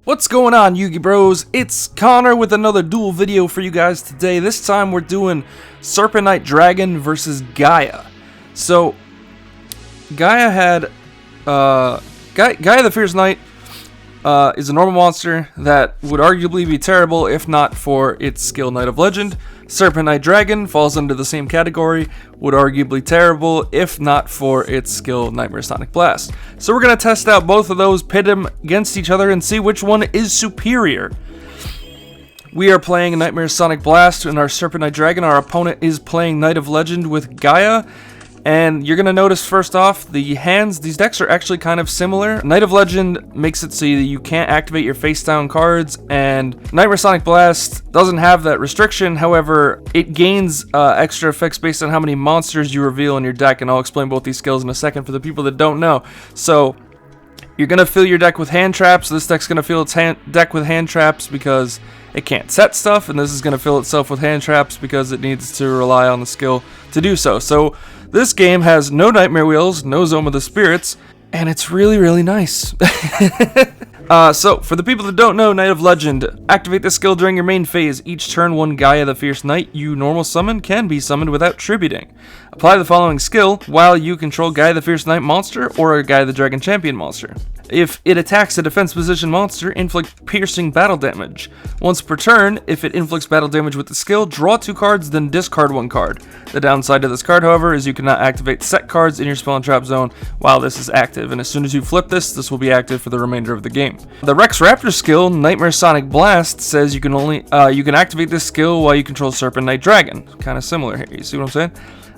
What's going on, Yugi Bros? It's Connor with another duel video for you guys today. This time we're doing Serpent Knight Dragon versus Gaia. So, Gaia had, Gaia the Fierce Knight is a normal monster that would arguably be terrible if not for its skill Knight of Legend. Serpent Knight Dragon falls under the same category, would arguably terrible if not for its skill Nightmare Sonic Blast. So we're going to test out both of those, pit them against each other, and see which one is superior. We are playing Nightmare Sonic Blast and our Serpent Knight Dragon. Our opponent is playing Knight of Legend with Gaia. And you're going to notice first off, the hands, these decks are actually kind of similar. Knight of Legend makes it so that you can't activate your face down cards, and Nightmare Sonic Blast doesn't have that restriction. However, it gains extra effects based on how many monsters you reveal in your deck, and I'll explain both these skills in a second for the people that don't know. So, you're going to fill your deck with hand traps. This deck's going to fill its deck with hand traps because it can't set stuff, and this is going to fill itself with hand traps because it needs to rely on the skill to do so. So, this game has no Nightmare Wheels, no Zone of the Spirits, and it's really, really nice. So, for the people that don't know, Knight of Legend, activate this skill during your main phase. Each turn, one Gaia the Fierce Knight you normal summon can be summoned without tributing. Apply the following skill while you control Gaia the Fierce Knight monster or a Gaia the Dragon Champion monster. If it attacks a defense position monster, inflict piercing battle damage. Once per turn, if it inflicts battle damage with the skill, draw 2 cards, then discard 1 card. The downside to this card, however, is you cannot activate set cards in your spell and trap zone while this is active, and as soon as you flip this, this will be active for the remainder of the game. The Rex Raptor skill, Nightmare Sonic Blast, says you can activate this skill while you control Serpent Knight Dragon. Kind of similar here, you see what I'm saying?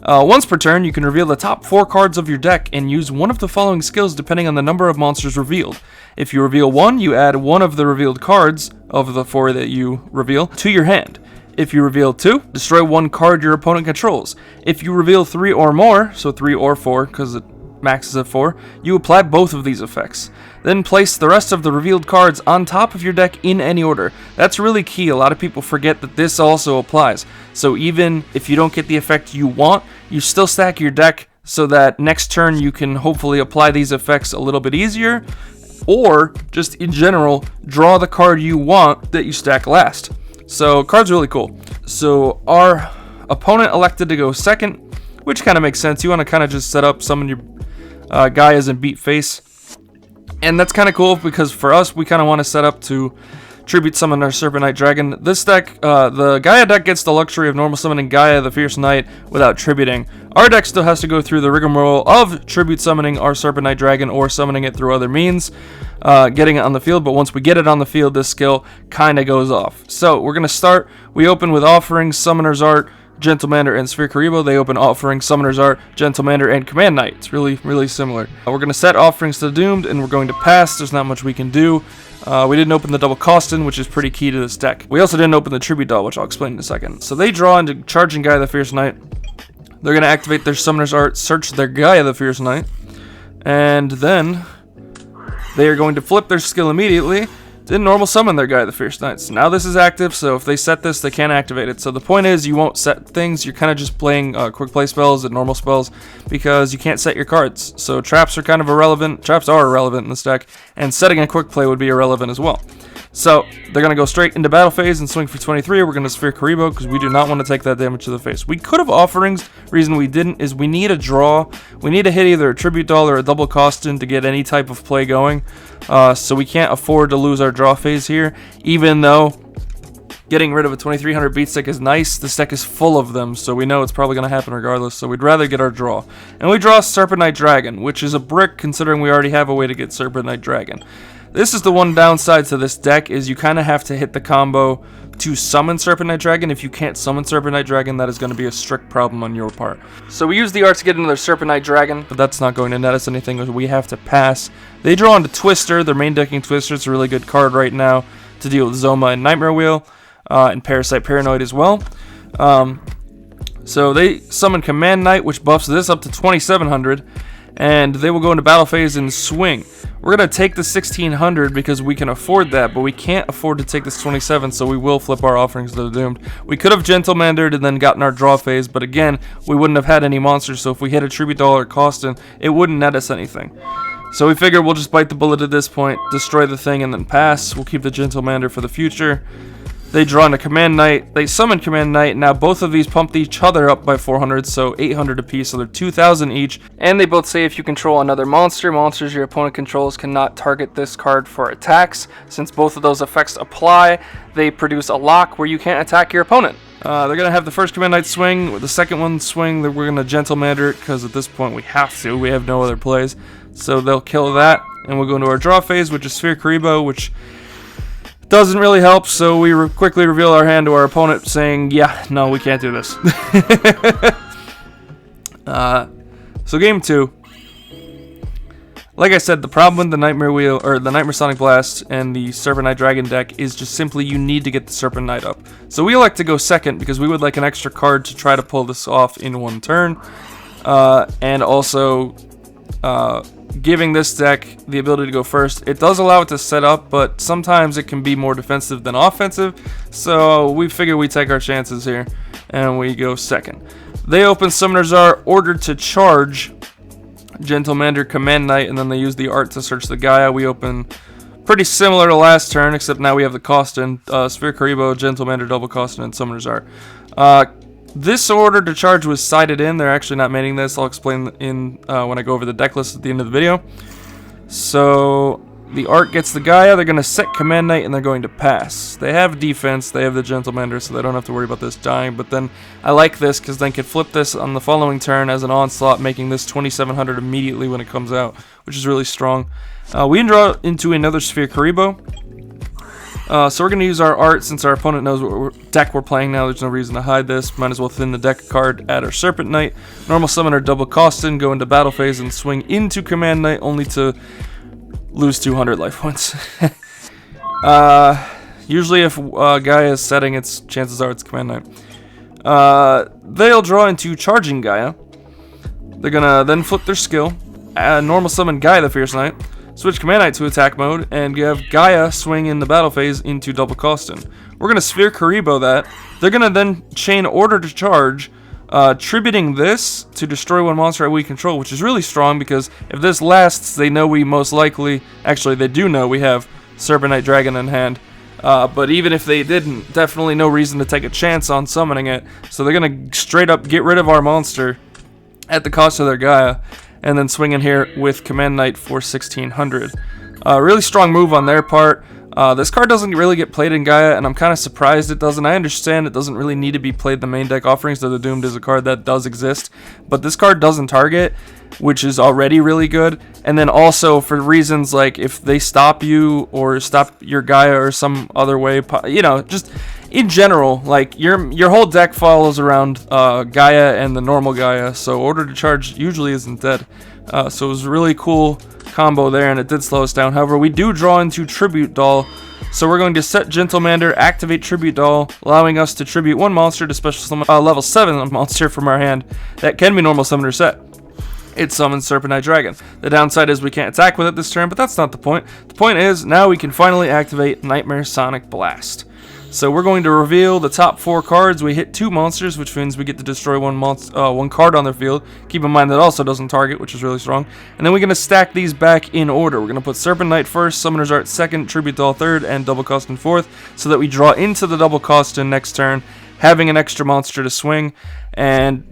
Once per turn, you can reveal the top 4 cards of your deck and use one of the following skills depending on the number of monsters revealed. If you reveal 1, you add one of the revealed cards of the 4 that you reveal to your hand. If you reveal 2, destroy 1 card your opponent controls. If you reveal 3 or more, so 3 or 4 because it maxes at 4, you apply both of these effects. Then place the rest of the revealed cards on top of your deck in any order. That's really key. A lot of people forget that this also applies. So even if you don't get the effect you want, you still stack your deck so that next turn you can hopefully apply these effects a little bit easier, or just in general, draw the card you want that you stack last. So card's really cool. So our opponent elected to go second, which kind of makes sense. You want to kind of just set up, summon your Gaias and beat face. And that's kind of cool because for us, we kind of want to set up to tribute summon our Serpent Knight Dragon. This deck, the Gaia deck gets the luxury of normal summoning Gaia the Fierce Knight without tributing. Our deck still has to go through the rigmarole of tribute summoning our Serpent Knight Dragon or summoning it through other means, getting it on the field. But once we get it on the field, this skill kind of goes off. So we're going to start. We open with Offering, Summoner's Art, Gentlemander, and Sphere Karibo. They open Offering, Summoner's Art, Gentlemander, and Command Knight. It's really, really similar. We're going to set Offerings to the Doomed, and we're going to pass. There's not much we can do. We didn't open the Double Costin, which is pretty key to this deck. We also didn't open the Tribute Doll, which I'll explain in a second. So they draw into Charging Gaia the Fierce Knight. They're going to activate their Summoner's Art, search their Gaia the Fierce Knight, and then they are going to flip their skill immediately. Didn't normal summon their Gaia the Fierce Knights. Now this is active, so if they set this, they can't activate it. So the point is, you won't set things. You're kind of just playing quick play spells and normal spells because you can't set your cards. So traps are kind of irrelevant. Traps are irrelevant in this deck, and setting a quick play would be irrelevant as well. So they're going to go straight into battle phase and swing for 23. We're going to Sphere Karibo because we do not want to take that damage to the face. We could have Offerings. Reason we didn't is we need a draw. We need to hit either a Tribute Doll or a Double Costin to get any type of play going. So we can't afford to lose our draw phase here, even though getting rid of a 2300 beat stick is nice. This deck is full of them, so we know it's probably going to happen regardless, so we'd rather get our draw. And we draw Serpent Knight Dragon, which is a brick considering we already have a way to get Serpent Knight Dragon. This is the one downside to this deck, is you kind of have to hit the combo to summon Serpent Knight Dragon. If you can't summon Serpent Knight Dragon, that is going to be a strict problem on your part. So we use the art to get another Serpent Knight Dragon, but that's not going to net us anything. We have to pass. They draw into Twister. Their main decking Twister. It's a really good card right now to deal with Zoma and Nightmare Wheel, and Parasite Paranoid as well. So they summon Command Knight, which buffs this up to 2700, and they will go into battle phase and swing. We're going to take the 1600 because we can afford that, but we can't afford to take this 27, so we will flip our Offerings to the Doomed. We could have Gentlemandered and then gotten our draw phase, but again, we wouldn't have had any monsters, so if we hit a Tribute Doll or Costin, it wouldn't net us anything. So we figure we'll just bite the bullet at this point, destroy the thing, and then pass. We'll keep the Gentlemander for the future. They draw into Command Knight. They summon Command Knight. Now both of these pumped each other up by 400, so 800 apiece, so they're 2,000 each. And they both say if you control another monster, monsters your opponent controls cannot target this card for attacks. Since both of those effects apply, they produce a lock where you can't attack your opponent. They're going to have the first Command Knight swing. With the second one swing, we're going to Gentlemander it, because at this point we have to. We have no other plays. So they'll kill that, and we'll go into our draw phase, which is Sphere Karibo, which doesn't really help, so we quickly reveal our hand to our opponent, saying, yeah, no, we can't do this. So game 2. Like I said, the problem with the Nightmare Wheel, or the Nightmare Sonic Blast and the Serpent Knight Dragon deck is just simply you need to get the Serpent Knight up. So we elect to go second because we would like an extra card to try to pull this off in one turn. And also giving this deck the ability to go first. It does allow it to set up, but sometimes it can be more defensive than offensive, so we figure we take our chances here and we go second. They open Summoners Art, ordered to charge Gentlemander, Command Knight, and then they use the art to search the Gaia. We open pretty similar to last turn, except now we have the Costin, Sphere Karibo, Gentlemander, double Costin, and Summoners Art. This order to charge was sided in. They're actually not mating this. I'll explain in when I go over the deck list at the end of the video. So the art gets the Gaia. They're going to set Command Knight and they're going to pass. They have defense. They have the Gentlemander, so they don't have to worry about this dying. But then I like this because then can flip this on the following turn as an onslaught, making this 2,700 immediately when it comes out, which is really strong. We draw into another Sphere Karibo. So we're going to use our art since our opponent knows what deck we're playing now. There's no reason to hide this. Might as well thin the deck card, add our Serpent Knight. Normal summon our double Costin, go into battle phase and swing into Command Knight only to lose 200 life points. Usually if Gaia is setting, chances are it's Command Knight. They'll draw into charging Gaia. They're going to then flip their skill, normal summon Gaia the Fierce Knight. Switch Command Knight to attack mode, and have Gaia swing in the battle phase into double Costin. We're going to Sphere Karibo that. They're going to then chain order to charge, tributing this to destroy one monster we control, which is really strong because if this lasts, they know we most likely, actually they do know we have Serpent Knight Dragon in hand. But even if they didn't, definitely no reason to take a chance on summoning it. So they're going to straight up get rid of our monster at the cost of their Gaia. And then swing in here with Command Knight for 1,600. Really strong move on their part. This card doesn't really get played in Gaia, and I'm kind of surprised it doesn't. I understand it doesn't really need to be played the main deck offerings, though the Doomed is a card that does exist. But this card doesn't target, which is already really good. And then also for reasons like if they stop you or stop your Gaia or some other way, you know, just in general, like your whole deck follows around Gaia and the normal Gaia, so order to charge usually isn't dead. So it was a really cool combo there, and it did slow us down. However, we do draw into Tribute Doll, so we're going to set Gentlemander, activate Tribute Doll, allowing us to tribute one monster to special summon level 7 monster from our hand that can be normal summon or set. It summons Serpent Knight Dragon. The downside is we can't attack with it this turn, but that's not the point. The point is now we can finally activate Nightmare Sonic Blast. So we're going to reveal the top 4 cards. We hit 2 monsters, which means we get to destroy one card on their field. Keep in mind that also doesn't target, which is really strong. And then we're going to stack these back in order. We're going to put Serpent Knight first, Summoner's Art second, Tribute Doll third, and Double Costin fourth, so that we draw into the Double Costin next turn, having an extra monster to swing, and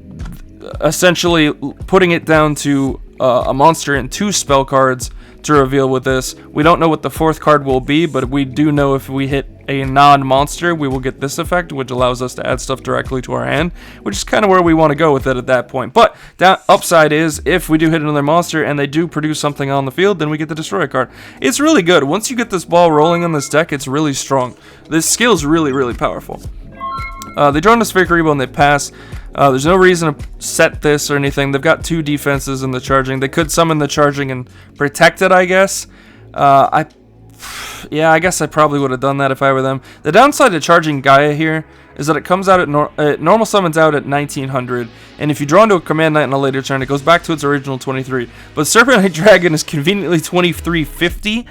essentially putting it down to a monster and 2 spell cards to reveal with this. We don't know what the 4th card will be, but we do know if we hit a non-monster, we will get this effect, which allows us to add stuff directly to our hand, which is kind of where we want to go with it at that point. But that upside is, if we do hit another monster and they do produce something on the field, then we get the destroy card. It's really good. Once you get this ball rolling on this deck, it's really strong. This skill is really, really powerful. They draw into Sphere Karibo and they pass. There's no reason to set this or anything. They've got 2 defenses in the charging. They could summon the charging and protect it, I guess. Yeah, I guess I probably would have done that if I were them. The downside to charging Gaia here is that it comes out at normal summons out at 1,900, and if you draw into a Command Knight on a later turn, it goes back to its original 23. But Serpent Knight Dragon is conveniently 2,350,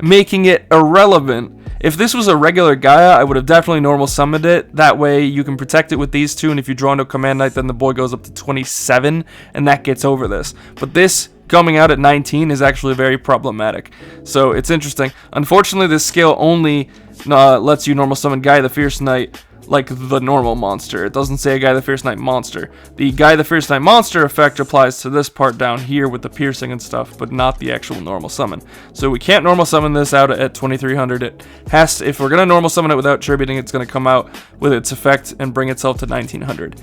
making it irrelevant. If this was a regular Gaia, I would have definitely normal summoned it. That way you can protect it with these 2, and if you draw into a Command Knight, then the boy goes up to 27, and that gets over this. But this coming out at 19 is actually very problematic. So it's interesting. Unfortunately, this skill only lets you normal summon Gaia the Fierce Knight like the normal monster. It doesn't say a Gaia the Fierce Knight monster. The Gaia the Fierce Knight monster effect applies to this part down here with the piercing and stuff, but not the actual normal summon. So we can't normal summon this out at 2300. It has to, if we're gonna normal summon it without tributing, it's gonna come out with its effect and bring itself to 1900.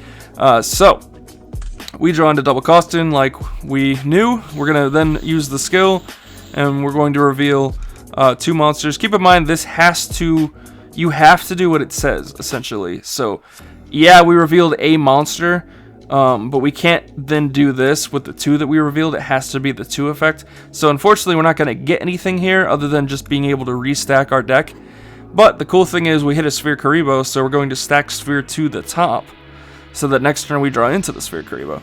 So we draw into double costing like we knew. We're gonna then use the skill, and we're going to reveal 2 monsters. Keep in mind, this has to. You have to do what it says, essentially. So, yeah, we revealed a monster, but we can't then do this with the 2 that we revealed. It has to be the 2 effect. So, unfortunately, we're not going to get anything here other than just being able to restack our deck. But the cool thing is we hit a Sphere Karibo, so we're going to stack Sphere to the top, so that next turn we draw into the Sphere Karibo.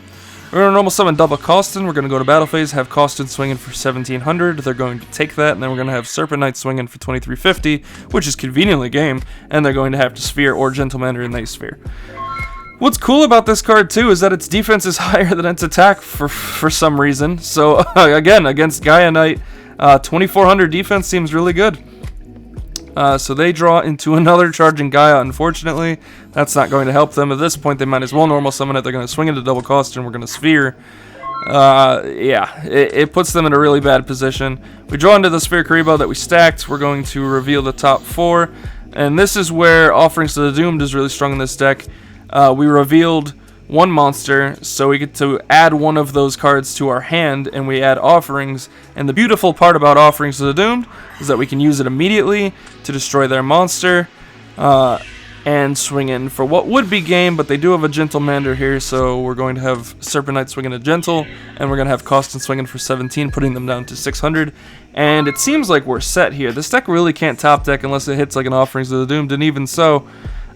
We're going to normal summon double Costin. We're going to go to battle phase, have Costin swinging for 1700. They're going to take that, and then we're going to have Serpent Knight swinging for 2350, which is conveniently game, and they're going to have to Sphere or Gentlemander, and they Sphere. What's cool about this card, too, is that its defense is higher than its attack for some reason. So, again, against Gaia Knight, 2400 defense seems really good. So they draw into another charging Gaia. Unfortunately, that's not going to help them. At this point, they might as well normal summon it. They're going to swing into double cost, and we're going to Sphere. Yeah, it puts them in a really bad position. We draw into the Sphere Karibo that we stacked. We're going to reveal the top 4. And this is where Offerings to the Doomed is really strong in this deck. We revealed 1 monster, so we get to add 1 of those cards to our hand, and we add Offerings. And the beautiful part about Offerings to the Doomed is that we can use it immediately to destroy their monster and swing in for what would be game, but they do have a Gentlemander here, so we're going to have Serpent Knight swinging a Gentle, and we're going to have Costin swinging for 17, putting them down to 600. And it seems like we're set here. This deck really can't top deck unless it hits like an Offerings to the Doomed, and even so,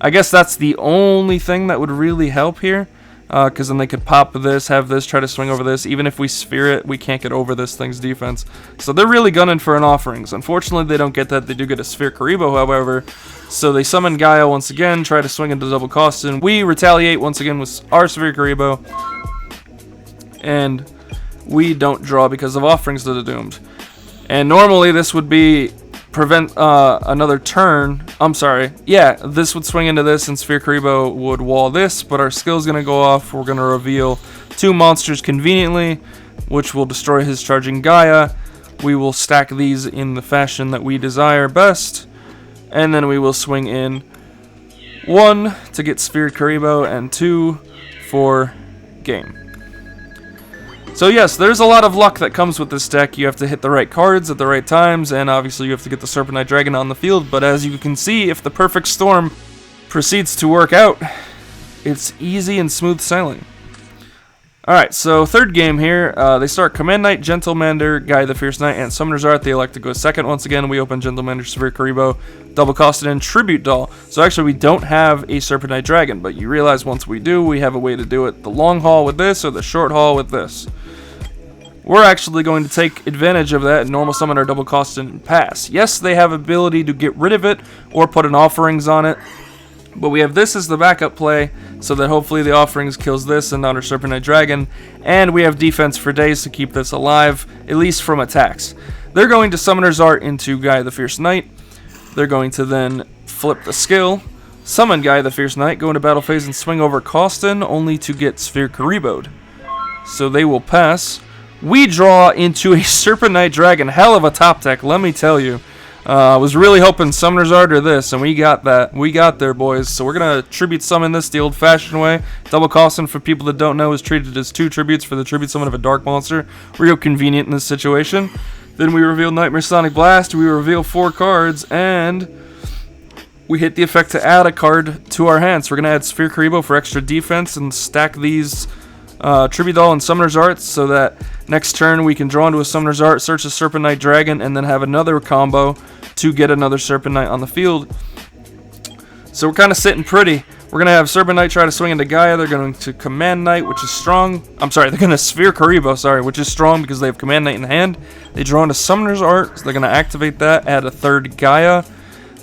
I guess that's the only thing that would really help here. Because then they could pop this, have this, try to swing over this. Even if we Sphere it, we can't get over this thing's defense. So they're really gunning for an Offerings. Unfortunately, they don't get that. They do get a Sphere Karibo, however. So they summon Gaia once again, try to swing into double Costin. We retaliate once again with our Sphere Karibo. And we don't draw because of Offerings to the Doomed. And normally this would be prevent another turn. I'm sorry. Yeah, this would swing into this, and Sphere Karibo would wall this, but our skill's going to go off. We're going to reveal 2 monsters conveniently, which will destroy his charging Gaia. We will stack these in the fashion that we desire best, and then we will swing in 1 to get Sphere Karibo and 2 for game. So yes, there's a lot of luck that comes with this deck. You have to hit the right cards at the right times, and obviously you have to get the Serpent Knight Dragon on the field, but as you can see, if the perfect storm proceeds to work out, it's easy and smooth sailing. Alright, so third game here, they start Command Knight, Gentlemander, Gaia the Fierce Knight, and Summoner's Art. They elect to go second. Once again, we open Gentlemander, Sphere Karibo, double costed, and Tribute Doll. So actually, we don't have a Serpent Knight Dragon, but you realize once we do, we have a way to do it. The long haul with this, or the short haul with this. We're actually going to take advantage of that and normal summon our double costed and pass. Yes, they have ability to get rid of it, or put an Offerings on it. But we have this as the backup play, so that hopefully the Offerings kills this and not our Serpent Knight Dragon. And we have defense for days to keep this alive, at least from attacks. They're going to Summoner's Art into Gaia the Fierce Knight. They're going to then flip the skill, summon Gaia the Fierce Knight, go into battle phase and swing over Costin, only to get Sphere Karibo'd. So they will pass. We draw into a Serpent Knight Dragon. Hell of a top deck, let me tell you. I was really hoping Summoner's Art or this, and we got that. We got there, boys. So we're going to Tribute Summon this the old-fashioned way. Double Costin, for people that don't know, is treated as 2 tributes for the Tribute Summon of a Dark Monster. Real convenient in this situation. Then we reveal Nightmare Sonic Blast. We reveal 4 cards, and we hit the effect to add a card to our hand. So we're going to add Sphere Karibo for extra defense and stack these Tribute Doll and Summoner's Art so that next turn we can draw into a Summoner's Art, search a Serpent Knight Dragon, and then have another combo to get another Serpent Knight on the field. So we're kind of sitting pretty. We're going to have Serpent Knight try to swing into Gaia. They're going to Command Knight, which is strong. I'm sorry, they're going to Sphere Karibo, sorry, which is strong because they have Command Knight in hand. They draw into Summoner's Art, so they're going to activate that, add a third Gaia.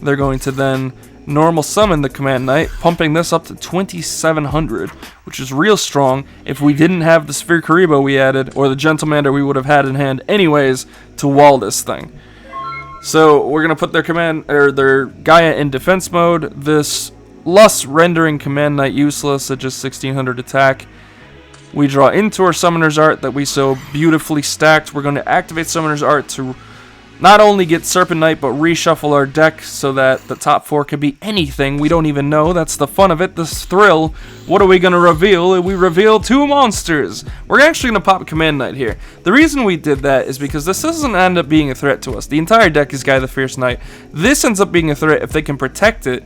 They're going to then normal summon the Command Knight, pumping this up to 2700, which is real strong. If we didn't have the Sphere Karibo we added, or the Gentlemander we would have had in hand anyways, to wall this thing. So we're gonna put their Gaia in defense mode. This Lust rendering Command Knight useless at just 1600 attack. We draw into our Summoner's Art that we so beautifully stacked. We're going to activate Summoner's Art to not only get Serpent Knight, but reshuffle our deck so that the top 4 can be anything. We don't even know. That's the fun of it, this thrill. What are we going to reveal? We reveal 2 monsters. We're actually going to pop Command Knight here. The reason we did that is because this doesn't end up being a threat to us. The entire deck is Gaia the Fierce Knight. This ends up being a threat if they can protect it.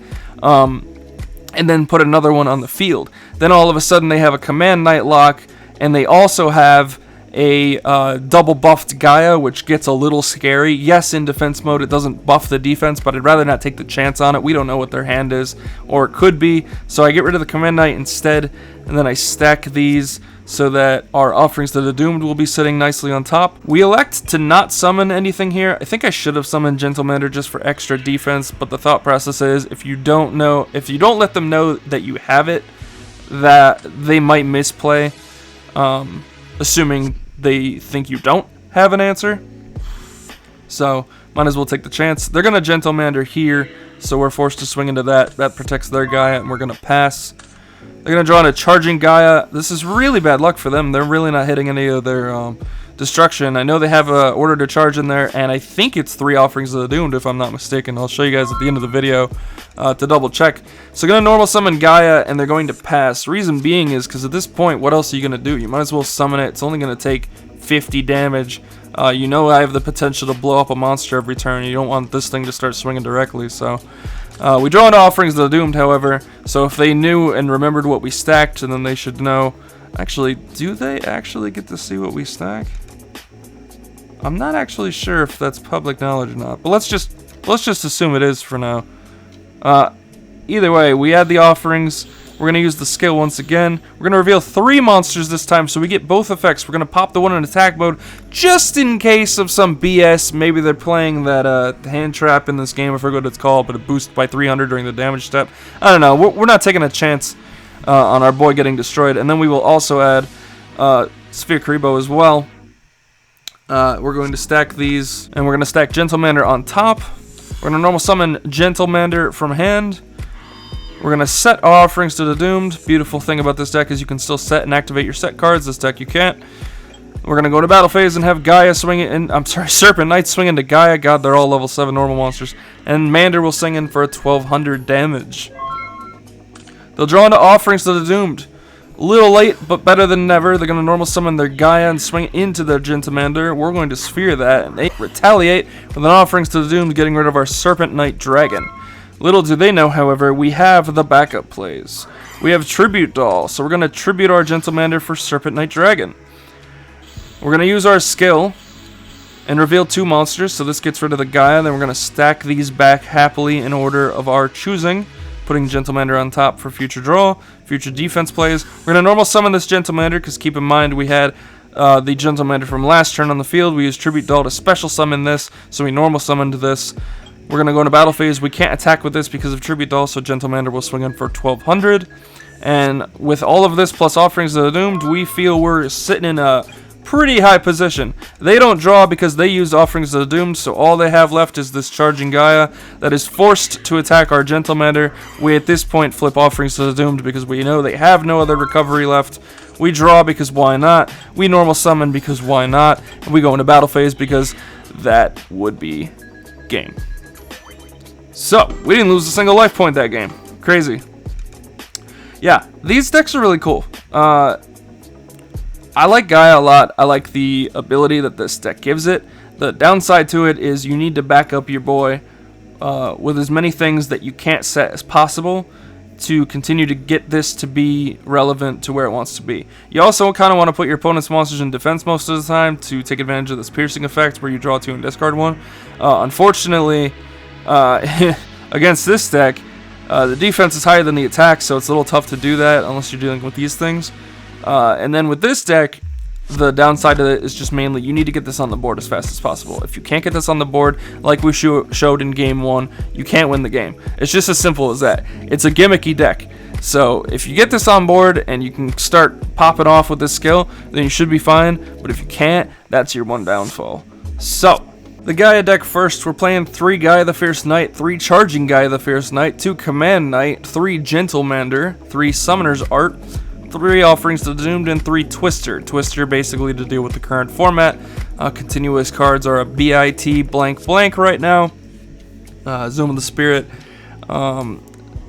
And then put another one on the field. Then all of a sudden they have a Command Knight lock, and they also have a double buffed Gaia, which gets a little scary. Yes, in defense mode it doesn't buff the defense, but I'd rather not take the chance on it. We don't know what their hand is, or it could be. So I get rid of the Command Knight instead, and then I stack these so that our Offerings to the Doomed will be sitting nicely on top. We elect to not summon anything here. I think I should have summoned Gentlemander just for extra defense, but the thought process is if you don't let them know that you have it, that they might misplay, assuming they think you don't have an answer. So might as well take the chance. They're gonna Gentlemander here, so we're forced to swing into that. That protects their Gaia, and we're gonna pass. They're going to draw in a Charging Gaia. This is really bad luck for them. They're really not hitting any of their destruction. I know they have a Order to Charge in there, and I think it's 3 Offerings of the Doomed, if I'm not mistaken. I'll show you guys at the end of the video to double check. So going to normal summon Gaia, and they're going to pass. Reason being is because at this point, what else are you going to do? You might as well summon it. It's only going to take 50 damage. You know I have the potential to blow up a monster every turn. You don't want this thing to start swinging directly, so... we draw into Offerings of the Doomed, however, so if they knew and remembered what we stacked, then they should know. Actually, do they actually get to see what we stack? I'm not actually sure if that's public knowledge or not, but let's just assume it is for now. Either way, we add the Offerings. We're going to use the skill once again. We're going to reveal 3 monsters this time, so we get both effects. We're going to pop the one in attack mode, just in case of some BS. Maybe they're playing that hand trap in this game, I forget what it's called, but it boosts by 300 during the damage step. I don't know. We're not taking a chance on our boy getting destroyed. And then we will also add Sphere Karibo as well. We're going to stack these, and we're going to stack Gentlemander on top. We're going to normal summon Gentlemander from hand. We're going to set our Offerings to the Doomed. Beautiful thing about this deck is you can still set and activate your set cards. This deck you can't. We're going to go to battle phase and have Gaia swing in. Serpent Knight swing into Gaia. God, they're all level 7 normal monsters. And Mander will swing in for a 1200 damage. They'll draw into Offerings to the Doomed. A little late, but better than never. They're going to normal summon their Gaia and swing into their Gentlemander. We're going to sphere that, and they retaliate with an Offerings to the Doomed, getting rid of our Serpent Knight Dragon. Little do they know, however, we have the backup plays. We have Tribute Doll, so we're going to tribute our Gentlemander for Serpent Knight Dragon. We're going to use our skill and reveal 2 monsters, so this gets rid of the Gaia. Then we're going to stack these back happily in order of our choosing, putting Gentlemander on top for future draw, future defense plays. We're going to normal summon this Gentlemander, because keep in mind we had the Gentlemander from last turn on the field. We used Tribute Doll to special summon this, so we normal summoned this. We're going to go into battle phase. We can't attack with this because of Tribute Doll, so Gentlemander will swing in for 1200. And with all of this plus Offerings of the Doomed, we feel we're sitting in a pretty high position. They don't draw because they used Offerings of the Doomed, so all they have left is this Charging Gaia that is forced to attack our Gentlemander. We at this point flip Offerings of the Doomed because we know they have no other recovery left. We draw because why not? We normal summon because why not? And we go into battle phase because that would be game. So, we didn't lose a single life point that game. Crazy. Yeah, these decks are really cool. I like Gaia a lot. I like the ability that this deck gives it. The downside to it is you need to back up your boy with as many things that you can't set as possible to continue to get this to be relevant to where it wants to be. You also kind of want to put your opponent's monsters in defense most of the time to take advantage of this piercing effect where you draw 2 and discard 1. Unfortunately, against this deck, the defense is higher than the attack, so it's a little tough to do that unless you're dealing with these things. And then with this deck, the downside of it is just mainly you need to get this on the board as fast as possible. If you can't get this on the board, like we showed in game 1, you can't win the game. It's just as simple as that. It's a gimmicky deck. So if you get this on board and you can start popping off with this skill, then you should be fine. But if you can't, that's your one downfall. So the Gaia deck first, we're playing 3 Gaia the Fierce Knight, 3 Charging Gaia the Fierce Knight, 2 Command Knight, 3 Gentlemander, 3 Summoner's Art, 3 Offerings to the Doomed, and 3 Twister. Twister basically to deal with the current format. Continuous cards are a BIT blank blank right now. Zoom of the Spirit,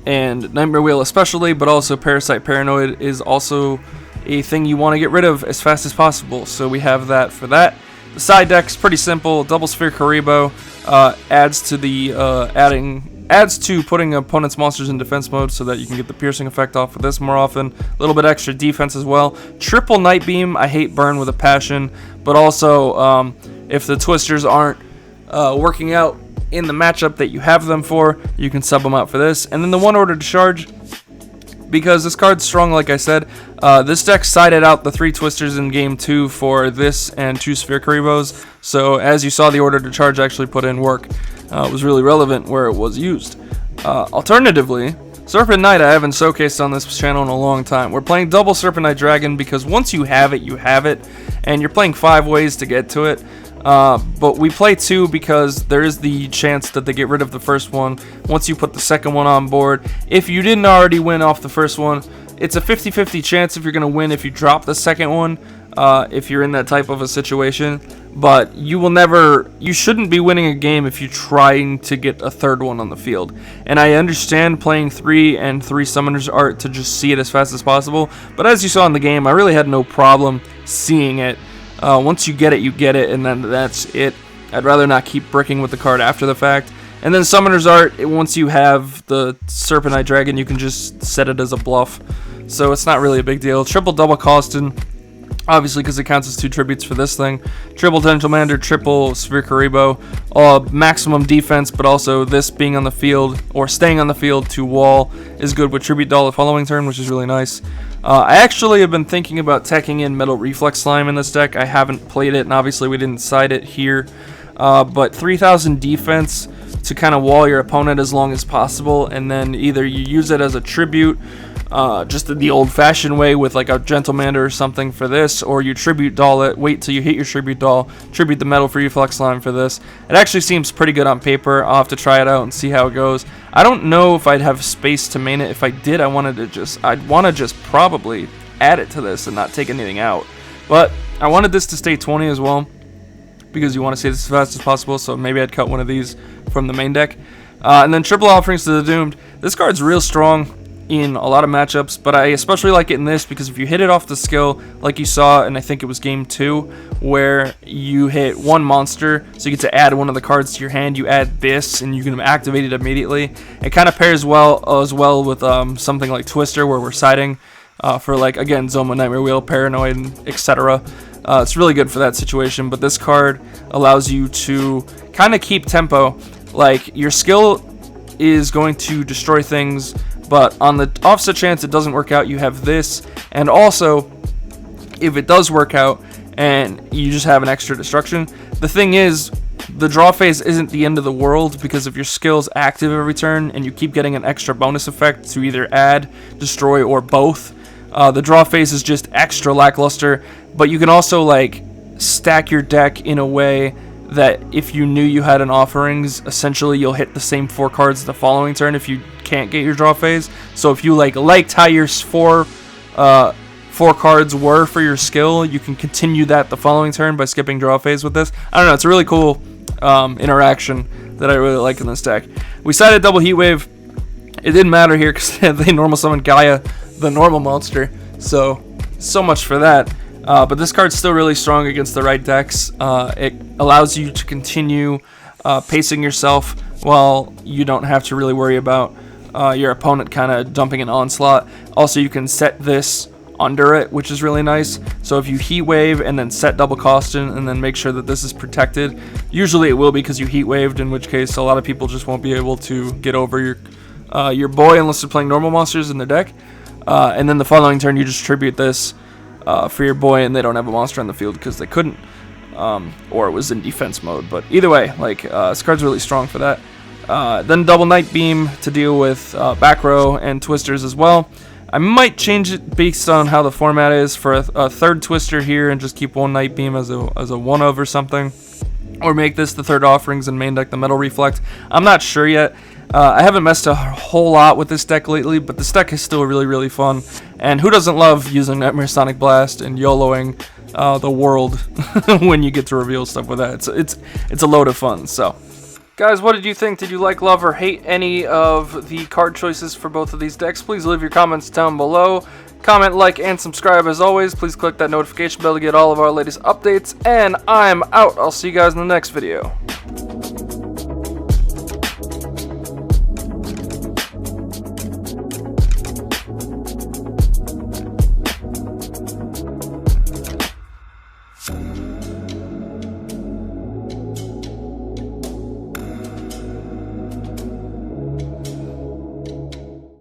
and Nightmare Wheel especially, but also Parasite Paranoid is also a thing you want to get rid of as fast as possible. So we have that for that. The side deck's pretty simple. Double Sphere Karibo adds to putting opponent's monsters in defense mode so that you can get the piercing effect off of this more often. A little bit extra defense as well. Triple Night Beam, I hate burn with a passion, but also if the twisters aren't working out in the matchup that you have them for, you can sub them out for this. And then the one order to charge, because this card's strong, like I said. This deck sided out the 3 twisters in game 2 for this and 2 Sphere Karibos. So as you saw, the order to charge actually put in work. It was really relevant where it was used. Alternatively, Serpent Knight I haven't showcased on this channel in a long time. We're playing double Serpent Knight Dragon because once you have it, and you're playing 5 ways to get to it. But we play 2 because there is the chance that they get rid of the first one once you put the second one on board. If you didn't already win off the first one, it's a 50-50 chance if you're going to win if you drop the second one, if you're in that type of a situation. But you shouldn't be winning a game if you're trying to get a third one on the field. And I understand playing 3 and 3 Summoner's Art to just see it as fast as possible, but as you saw in the game, I really had no problem seeing it. Once you get it, and then that's it. I'd rather not keep bricking with the card after the fact. And then Summoner's Art, once you have the Serpent Knight Dragon, you can just set it as a bluff. So it's not really a big deal. Triple Double Costin, obviously because it counts as 2 tributes for this thing. Triple Gentlemander, triple Sphere Karibo. Maximum defense, but also this being on the field, or staying on the field to wall, is good with Tribute Doll the following turn, which is really nice. I actually have been thinking about teching in Metal Reflex Slime in this deck. I haven't played it, and obviously we didn't side it here. But 3,000 defense to kind of wall your opponent as long as possible, and then either you use it as a tribute, just the old-fashioned way with like a Gentlemander or something for this, or you Tribute Doll it, wait till you hit your Tribute Doll, tribute the Metal Reflex Slime for this. It actually seems pretty good on paper. I'll have to try it out and see how it goes. I don't know if I'd have space to main it. If I did, I'd want to just probably add it to this and not take anything out. But I wanted this to stay 20 as well, because you want to see this as fast as possible, so maybe I'd cut one of these from the main deck. And then Triple Offerings to the Doomed. This card's real strong in a lot of matchups, but I especially like it in this because if you hit it off the skill, like you saw, and I think it was game 2, where you hit 1 monster, so you get to add one of the cards to your hand, you add this, and you can activate it immediately. It kind of pairs well as well with something like Twister, where we're siding for, like, again, Zoma, Nightmare Wheel, Paranoid, etc. It's really good for that situation, but this card allows you to kind of keep tempo. Like, your skill is going to destroy things, but on the offset chance it doesn't work out, you have this. And also, if it does work out and you just have an extra destruction, the thing is, the draw phase isn't the end of the world, because if your skill's active every turn and you keep getting an extra bonus effect to either add, destroy, or both, the draw phase is just extra lackluster. But you can also like stack your deck in a way that if you knew you had an offerings, essentially you'll hit the same 4 cards the following turn if you can't get your draw phase. So if you liked how your 4 cards were for your skill, you can continue that the following turn by skipping draw phase with this. I don't know, it's a really cool interaction that I really like in this deck. We sided double Heat Wave. It didn't matter here because they normal summoned Gaia, the normal monster. So much for that. But this card's still really strong against the right decks. It allows you to continue pacing yourself while you don't have to really worry about your opponent kind of dumping an onslaught. Also, you can set this under it, which is really nice. So if you Heat Wave and then set double Costin and then make sure that this is protected, usually it will be because you Heat Waved, in which case a lot of people just won't be able to get over your boy unless they're playing normal monsters in their deck. And then the following turn you just tribute this. for your boy, and they don't have a monster on the field because they couldn't, or it was in defense mode. But either way, like this card's really strong for that. Then double Night Beam to deal with back row and twisters as well. I might change it based on how the format is for a third twister here and just keep one Night Beam as a one of or something. Or make this the third offerings and main deck the Metal Reflect. I'm not sure yet. I haven't messed a whole lot with this deck lately, but this deck is still really, really fun. And who doesn't love using Nightmare Sonic Blast and YOLOing the world when you get to reveal stuff with that? It's a load of fun. So, guys, what did you think? Did you like, love, or hate any of the card choices for both of these decks? Please leave your comments down below. Comment, like, and subscribe as always. Please click that notification bell to get all of our latest updates. And I'm out. I'll see you guys in the next video.